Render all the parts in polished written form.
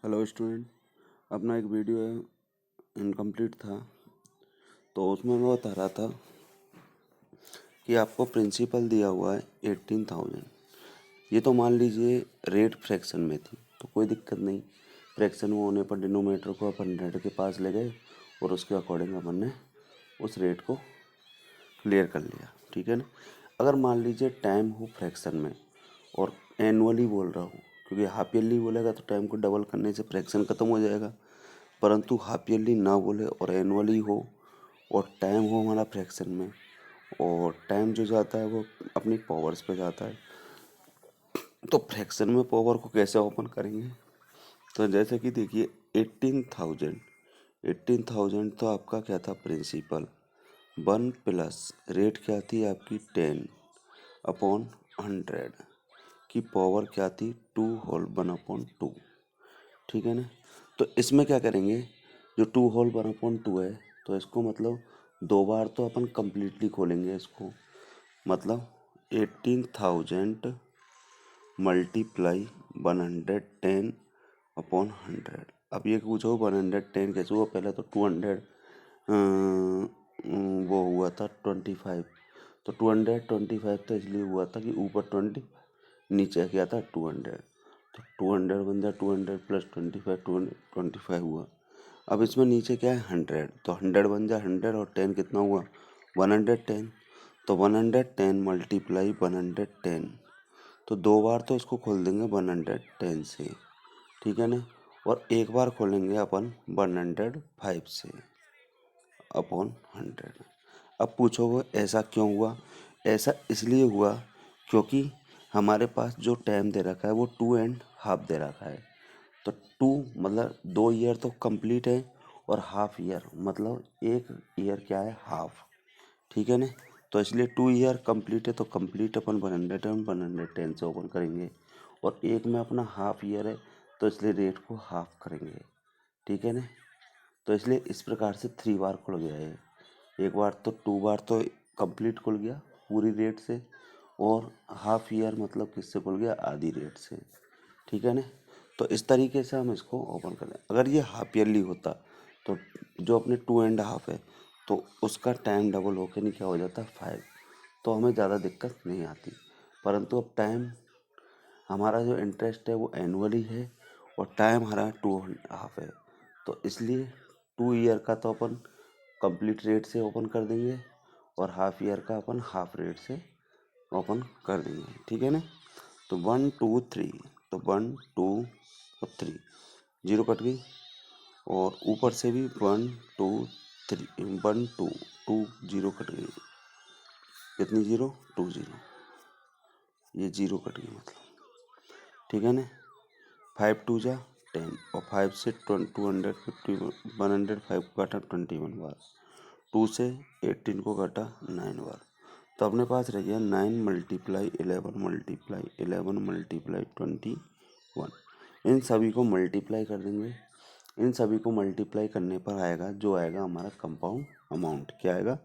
Hello student. अपना एक video incomplete था, तो उसमें मैं बता रहा था कि आपको प्रिंसिपल दिया हुआ है 18,000। ये तो मान लीजिए रेट फ्रैक्शन में थी, तो कोई दिक्कत नहीं। फ्रैक्शन में होने पर डिनोमिनेटर को अपन 100 के पास ले गए और उसके अकॉर्डिंग अपन ने उस रेट को क्लियर कर लिया, ठीक है ना। अगर मान लीजिए टाइम हो फ्रैक्शन में और एनुअली बोल रहा हूँ, क्योंकि हाफ ईयरली बोलेगा तो टाइम को डबल करने से फ्रैक्शन ख़त्म हो जाएगा। परंतु हाफ ईयरली ना बोले और एनुअली हो और टाइम हो हमारा फ्रैक्शन में, और टाइम जो जाता है वो अपनी पावर्स पे जाता है, तो फ्रैक्शन में पावर को कैसे ओपन करेंगे। तो जैसे कि देखिए 18,000 तो आपका क्या था, प्रिंसिपल। 1 प्लस रेट क्या थी आपकी 10/100 की पावर क्या थी 2 होल 1/2, ठीक है ना। तो इसमें क्या करेंगे, जो 2 होल 1/2 है, तो इसको मतलब दो बार तो अपन कंप्लीटली खोलेंगे इसको, मतलब 18,000 मल्टीप्लाई 110/100। अब ये पूछो 110 कैसे हुआ, पहले तो 200 वो हुआ था 25, तो 225 तो इसलिए हुआ था कि ऊपर 20 नीचे क्या था 200, तो 200 बन जाए 200 प्लस 25 225 हुआ। अब इसमें नीचे क्या है 100, तो 100 बन जाए 100 और 10 कितना हुआ 110, तो 110 मल्टीप्लाई 110, तो दो बार तो इसको खोल देंगे 110 से, ठीक है ना। और एक बार खोलेंगे अपन 105 से अपॉन 100। अब पूछोगे ऐसा क्यों हुआ। ऐसा इसलिए हुआ क्योंकि हमारे पास जो टाइम दे रखा है वो 2.5 दे रखा है। तो 2 मतलब 2 ईयर तो कंप्लीट है, और हाफ ईयर मतलब 1 ईयर क्या है हाफ, ठीक है ना। तो इसलिए 2 ईयर कंप्लीट है, तो कंप्लीट अपन 110 से ओपन करेंगे, और एक में अपना हाफ ईयर है, तो इसलिए रेट को हाफ करेंगे, ठीक है ना। तो इसलिए इस प्रकार से 3 बार खुल गया है। एक बार तो 2 बार तो कंप्लीट खुल गया पूरी रेट से, और हाफ ईयर मतलब किससे खुल गया, आधी रेट से, ठीक है ना। तो इस तरीके से हम इसको ओपन करें। अगर ये हाफ ईयरली होता तो जो अपने 2.5 है, तो उसका टाइम डबल होकर नहीं क्या हो जाता 5, तो हमें ज़्यादा दिक्कत नहीं आती। परंतु अब टाइम हमारा जो इंटरेस्ट है वो एनुअली है, और टाइम हमारा 2.5 है, तो इसलिए 2 ईयर का तो अपन कंप्लीट रेट से ओपन कर देंगे, और हाफ ईयर का अपन हाफ रेट से ओपन कर देंगे, ठीक है ना। तो 1 2 3, तो 1 2 और 3 जीरो कट गई, और ऊपर से भी 1 2 3 1 2 2 जीरो कट गई। कितनी जीरो 2 जीरो, ये जीरो कट गई मतलब, ठीक है ना। 5 2 जा 10, और 5 से 250 105 को काटा 21 बार, 2 से 18 को काटा 9 बार, तो अपने पास रह गया 9 मल्टीप्लाई 11 मल्टीप्लाई 11 मल्टीप्लाई 21। इन सभी को मल्टीप्लाई कर देंगे। इन सभी को मल्टीप्लाई करने पर आएगा जो आएगा हमारा कंपाउंड अमाउंट। क्या आएगा,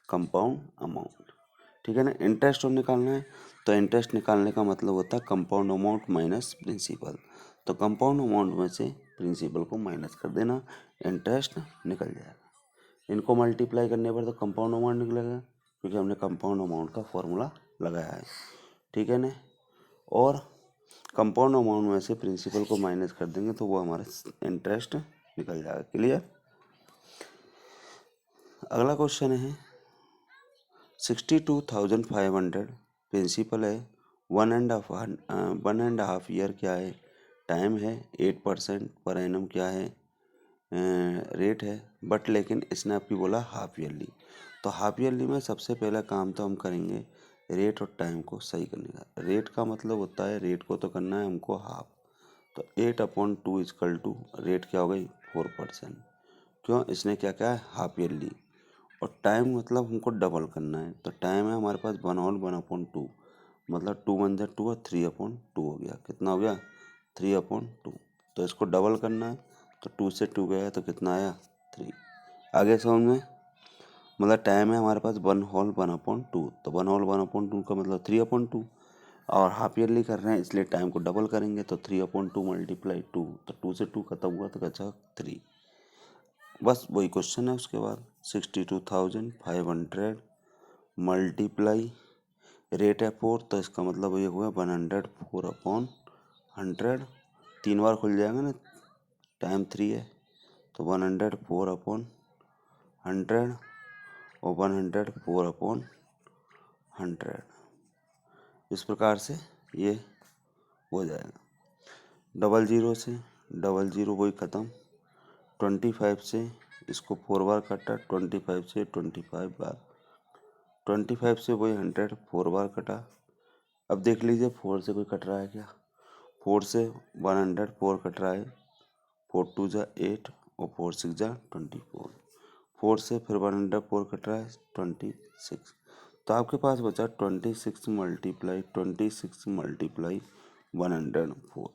कंपाउंड अमाउंट, ठीक है ना। इंटरेस्ट और निकालना है, तो इंटरेस्ट निकालने का मतलब होता है कंपाउंड अमाउंट माइनस प्रिंसिपल। तो कंपाउंड अमाउंट में से प्रिंसिपल को माइनस कर देना, इंटरेस्ट निकल जाएगा। इनको मल्टीप्लाई करने पर तो कंपाउंड अमाउंट निकलेगा, क्योंकि हमने कंपाउंड अमाउंट का फॉर्मूला लगाया है, ठीक है ना। और कंपाउंड अमाउंट में से प्रिंसिपल को माइनस कर देंगे तो वो हमारा इंटरेस्ट निकल जाएगा। क्लियर। अगला क्वेश्चन है 62,500 प्रिंसिपल है, 1.5 ईयर क्या है, टाइम है, 8% पर एनम क्या है, रेट है, बट लेकिन इसने आपकी बोला हाफ ईयरली। तो हाफ ईयरली में सबसे पहला काम तो हम करेंगे रेट और टाइम को सही करने का। रेट का मतलब होता है, रेट को तो करना है हमको हाफ, तो 8/2 इजकल टू रेट क्या हो गई 4%। क्यों, इसने क्या क्या है हाफ ईयरली। और टाइम मतलब हमको डबल करना है, तो टाइम है हमारे पास 1/2, मतलब 2 1 2 और 3/2 हो गया। कितना हो गया 3/2, तो इसको डबल करना है, तो 2 से 2 गया तो कितना आया 3। आगे समझ में, मतलब टाइम है हमारे पास 1/2, तो 1/2 का मतलब 3/2। और हाफ ईयरली कर रहे हैं इसलिए टाइम को डबल करेंगे, तो 3/2 मल्टीप्लाई 2, तो 2 से 2 खत्म हुआ तो बचा 3। बस वही क्वेश्चन है। उसके बाद 62,500 मल्टीप्लाई रेट है 4, तो इसका मतलब ये हुआ 104/100। 3 बार खुल जाएगा ना, टाइम 3 है, तो 104/100 और 104/100। इस प्रकार से ये हो जाएगा। 00 से 00 वही ख़त्म। 25 से इसको 4 बार कटा, 25 से 25 बार, 25 से वही 100 4 बार कटा। अब देख लीजिए 4 से कोई कट रहा है क्या? 4 से 104 कट रहा है। 4 2 जा 8 और 4 6 जा 24। 4 से फिर 104 कट रहा है 26। तो आपके पास बचा 26 मल्टीप्लाई 104।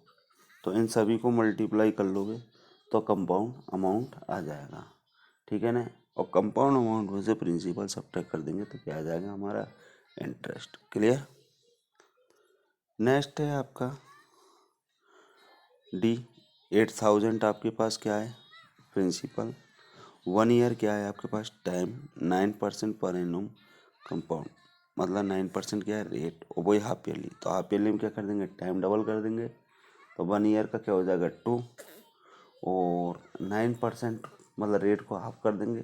तो इन सभी को मल्टीप्लाई कर लोगे तो कंपाउंड अमाउंट आ जाएगा। ठीक है ना? और कंपाउंड अमाउंट में से प्रिंसिपल सब्ट्रैक्ट कर देंगे तो क्या आ जाएगा हमारा? इंटरेस्ट। क्लियर? नेक्स्ट है आपका डी। 8,000 आपके पास क्या है? प्रिंसिपल। 1 ईयर क्या है आपके पास? टाइम। 9% पर एनम कंपाउंड, मतलब 9% क्या है? रेट। और वही हाफ ईयरली, तो हाफ ईयरली में क्या कर देंगे? टाइम डबल कर देंगे, तो 1 ईयर का क्या हो जाएगा? 2, और 9% मतलब रेट को हाफ कर देंगे,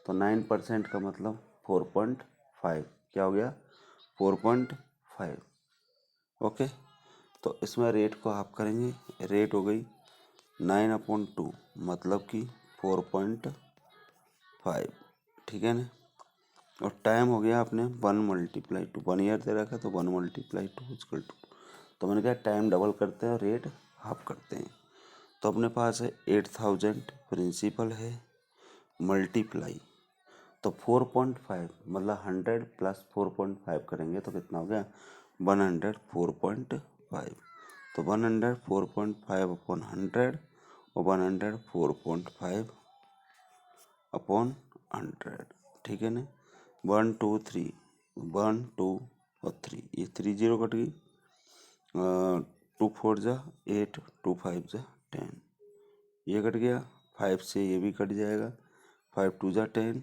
तो 9% का मतलब 4.5। क्या हो गया? 4.5। ओके, तो इसमें रेट को हाफ करेंगे, रेट हो गई 9/2 मतलब कि 4.5। ठीक है ना? और टाइम हो गया अपने 1 × 2। 1 ईयर दे रखा तो 1 × 2 = 2। तो मैंने कहा टाइम डबल करते हैं और रेट हाफ करते हैं। तो अपने पास है 8,000 प्रिंसिपल है, मल्टीप्लाई, तो 4.5 मतलब 100 + 4.5 करेंगे तो कितना हो गया? 104.5। तो 104.5/100 और 104.5/100। ठीक है ना? 1 2 3, 1 2 और 3, ये 3 0 कट गई। 2 4 जा 8, 2 5 जा 10, ये कट गया। 5 से ये भी कट जाएगा। 5 2 जा 10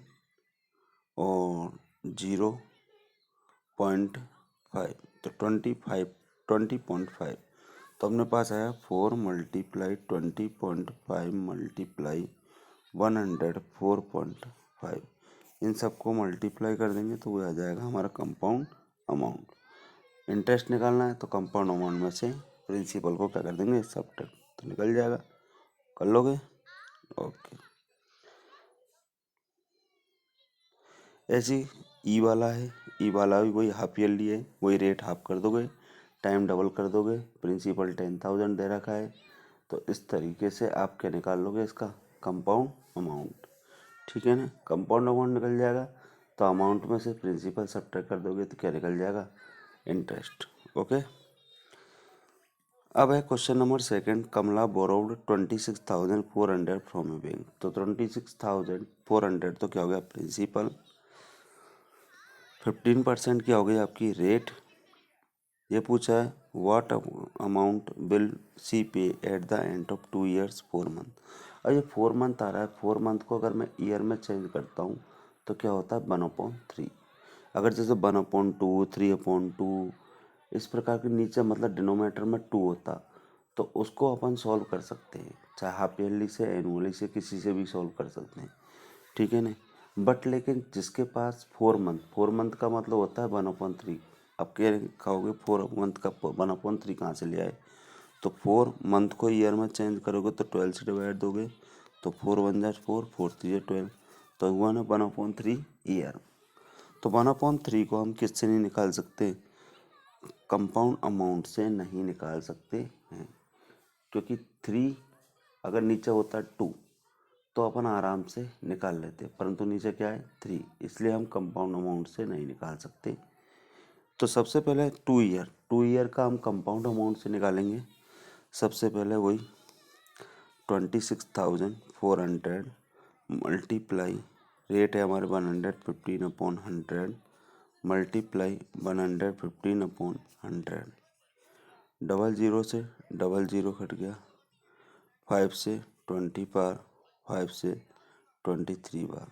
और 0.5, तो 20.5। तो अपने पास आया 4 मल्टीप्लाई 20.5 मल्टीप्लाई 104.5। इन सबको मल्टीप्लाई कर देंगे तो वो आ जाएगा हमारा कंपाउंड अमाउंट। इंटरेस्ट निकालना है तो कंपाउंड अमाउंट में से प्रिंसिपल को क्या कर देंगे? सब्ट्रैक्ट, तो निकल जाएगा। कर लोगे? ओके। ऐसे ई वाला है, ई वाला भी वही हाफ ईयरली है, वही रेट हाफ कर दोगे, टाइम डबल कर दोगे, प्रिंसिपल 10,000 दे रखा है, तो इस तरीके से आप क्या निकाल लोगे? इसका कंपाउंड अमाउंट। ठीक है ना? कंपाउंड अमाउंट निकल जाएगा, तो अमाउंट में से प्रिंसिपल सब्ट्रैक्ट कर दोगे तो क्या निकल जाएगा? इंटरेस्ट। ओके। अब है question number 2। Kamala borrowed 26,400 from a bank. तो 26,400 तो क्या हो गया? प्रिंसिपल। 15% क्या हो गई आपकी? रेट। ये पूछा है व्हाट अमाउंट विल सी पे at the end of 2 years 4 month। अब ये 4 मंथ आ रहा है, 4 मंथ को अगर मैं ईयर में चेंज करता हूँ तो क्या होता है? 1/3। अगर जैसे 1/2, 3/2 इस प्रकार के नीचे मतलब डिनोमिनेटर में 2 होता, तो उसको अपन सॉल्व कर सकते हैं, चाहे हाफ ईयरली से, एनुअली से, किसी से भी सॉल्व कर सकते हैं। ठीक है ना? बट लेकिन जिसके पास 4 मंथ का मतलब होता है 1/3। अब क्या कहोगे 4 मंथ का 1/3 कहाँ से ले आए? तो 4 मंथ को ईयर में चेंज करोगे तो 12 से डिवाइड दोगे, तो 4 1 जा 4, 4 3 जा 12, तो हुआ ना 1/3 ईयर। तो 1/3 को हम किससे नहीं निकाल सकते? कंपाउंड अमाउंट से नहीं निकाल सकते हैं, क्योंकि 3 अगर नीचे होता 2 तो अपन आराम से निकाल लेते, परंतु नीचे क्या है? 3, इसलिए हम कंपाउंड अमाउंट से नहीं निकाल सकते। तो सबसे पहले 2 ईयर का हम कंपाउंड अमाउंट से निकालेंगे। सबसे पहले वही 26,400 मल्टीप्लाई, रेट है हमारे 115/100 मल्टीप्लाई 115/100, डबल ज़ीरो से डबल ज़ीरो कट गया, 5 से 20 बार, 5 से 23 बार,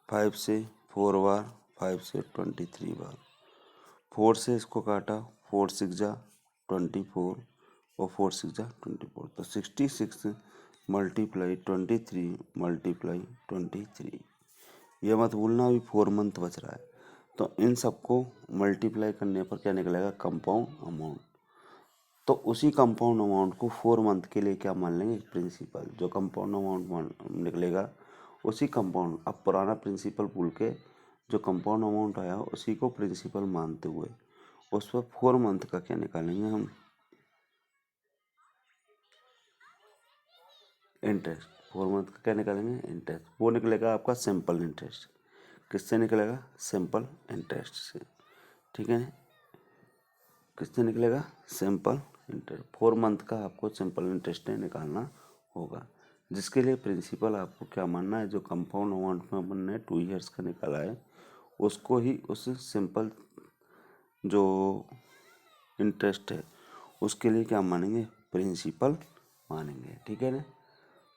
5 से 4 बार, 5 से 23 बार, 4 से इसको काटा, 4 6 जा 24 और 4 6 जा 24, तो 66 मल्टीप्लाई 23 मल्टीप्लाई 23। ये मत भूलना अभी 4 मंथ बच रहा है। तो इन सबको मल्टीप्लाई करने पर क्या निकलेगा? Compound amount. तो उसी कंपाउंड अमाउंट को 4 मंथ के लिए क्या मान लेंगे? प्रिंसिपल। जो कंपाउंड अमाउंट निकलेगा उसी कंपाउंड, अब पुराना प्रिंसिपल भूल के जो कंपाउंड अमाउंट आया उसी को प्रिंसिपल मानते हुए उस पर 4 मंथ का क्या निकालेंगे हम? इंटरेस्ट। 4 मंथ का क्या निकालेंगे? इंटरेस्ट। वो निकलेगा आपका सिंपल इंटरेस्ट। किससे निकलेगा? सिंपल इंटरेस्ट से। ठीक है, किससे निकलेगा? Simple interest. 4 मंथ का आपको सिंपल इंटरेस्ट निकालना होगा, जिसके लिए प्रिंसिपल आपको क्या मानना है? जो कंपाउंड अमाउंट में अपन ने 2 ईयर्स का निकाला है उसको ही उस सिंपल जो इंटरेस्ट है उसके लिए क्या मानेंगे? प्रिंसिपल मानेंगे। ठीक है ना?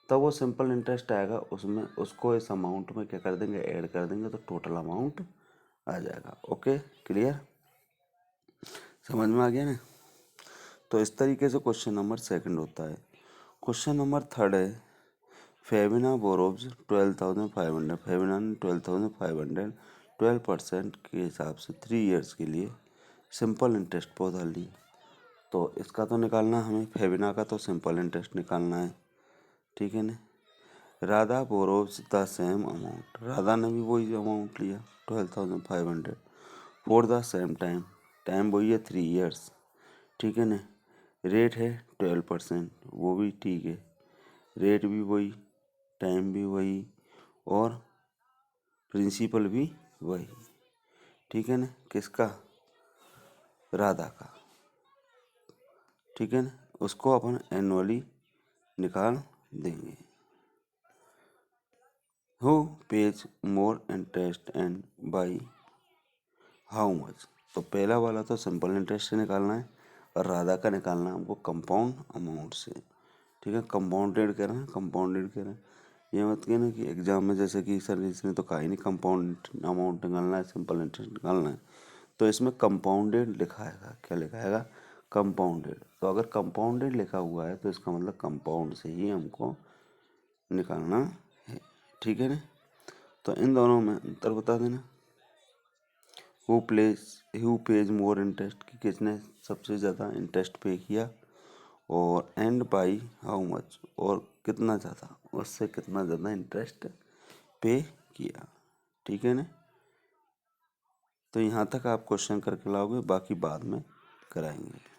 तब वो सिंपल इंटरेस्ट आएगा, उसमें उसको इस अमाउंट में क्या कर देंगे? ऐड कर देंगे, तो टोटल अमाउंट आ जाएगा। Okay, clear? समझ में आ गया ना? तो इस तरीके से क्वेश्चन नंबर 2 होता है। क्वेश्चन नंबर 3 है, फेबिना बोरोव्स 12,500। फेबिना ने 12,500 12% के हिसाब से 3 ईयर्स के लिए सिंपल इंटरेस्ट पर उधार ली। तो इसका तो निकालना हमें, फेबिना का तो सिंपल इंटरेस्ट निकालना है। ठीक है ना? Radha borrows the same amount. Radha ने भी वही अमाउंट लिया 12,500 for the same time. Time वही है 3 ईयर्स। ठीक है ना? रेट है 12%, वो भी ठीक है। रेट भी वही, टाइम भी वही और प्रिंसिपल भी वही। ठीक है ना? किसका? राधा का। ठीक है ना? उसको अपन एनुअली निकाल देंगे। Who page more interest and by how much. तो पहला वाला तो सिंपल इंटरेस्ट से निकालना है और राधा का निकालना है हमको कंपाउंड अमाउंट से। ठीक है, कंपाउंडेड कह रहे हैं, कंपाउंडेड कह रहे हैं। ये मत कहना कि एग्जाम में जैसे कि सर इसने तो कहा ही नहीं कंपाउंड अमाउंट निकालना है, सिंपल इंटरेस्ट निकालना है। तो इसमें कंपाउंडेड लिखा है, क्या लिखा है? कंपाउंडेड। तो अगर कंपाउंडेड लिखा हुआ है तो इसका मतलब कंपाउंड से ही हमको निकालना है। ठीक है ना? तो इन दोनों में अंतर बता देना। हु पेज मोर इंटरेस्ट, कि किसने सबसे ज़्यादा इंटरेस्ट पे किया, और एंड बाई हाउ मच, और कितना ज़्यादा, उससे कितना ज़्यादा इंटरेस्ट पे किया। ठीक है ना? तो यहाँ तक आप क्वेश्चन करके लाओगे, बाकी बाद में कराएंगे।